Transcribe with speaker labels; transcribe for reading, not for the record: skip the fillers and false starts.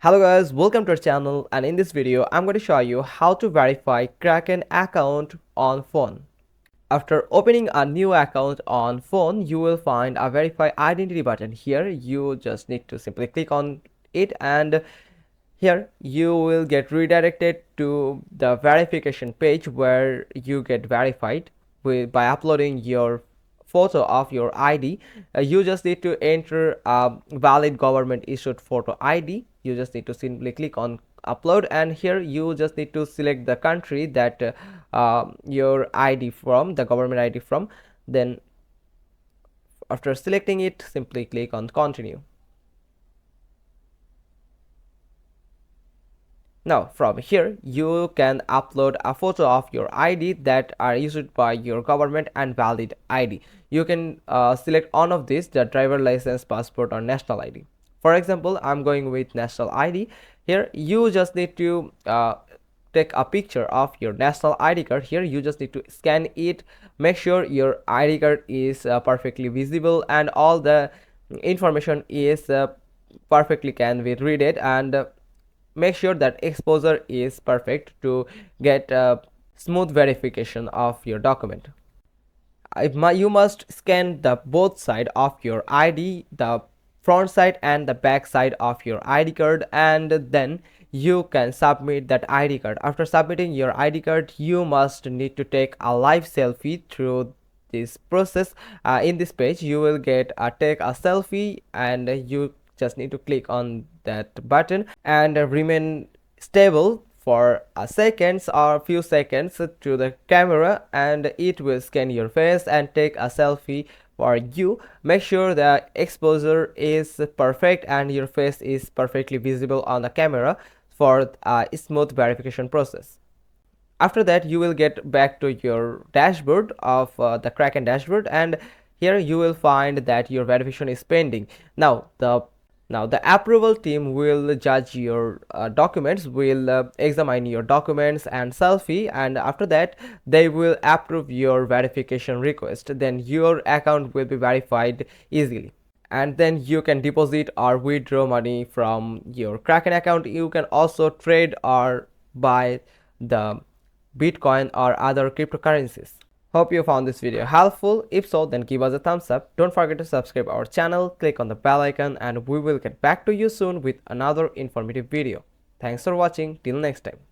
Speaker 1: Hello guys, welcome to our channel, and in this video I'm going to show you how to verify Kraken account on phone. After opening a new account on phone, you will find a verify identity button here. You just need to simply click on it, and here you will get redirected to the verification page where you get verified by uploading your photo of your ID. You just need to enter a valid government issued photo ID. You just need to simply click on upload, and here you just need to select the country that your ID from, the government ID from. Then after selecting it, simply click on continue. Now from here you can upload a photo of your ID that are issued by your government and valid ID. You can select one of these, the driver license, passport, or national ID. For example, I'm going with national ID. Here you just need to take a picture of your national ID card. Here you just need to scan it, make sure your ID card is perfectly visible and all the information is perfectly can be read it, and make sure that exposure is perfect to get a smooth verification of your document. You must scan the both side of your ID, the front side and the back side of your ID card, and then you can submit that ID card. After submitting your ID card, you must need to take a live selfie through this process. In this page you will get take a selfie, and you just need to click on that button and remain stable for a seconds or few seconds to the camera, and it will scan your face and take a selfie for you. Make sure the exposure is perfect and your face is perfectly visible on the camera for a smooth verification process. After that you will get back to your dashboard of the Kraken dashboard, and here you will find that your verification is pending. Now the approval team will judge your documents, will examine your documents and selfie, and after that they will approve your verification request. Then your account will be verified easily, and then you can deposit or withdraw money from your Kraken account. You can also trade or buy the Bitcoin or other cryptocurrencies. Hope you found this video helpful. If so, then give us a thumbs up. Don't forget to subscribe our channel, click on the bell icon, and we will get back to you soon with another informative video. Thanks for watching. Till next time.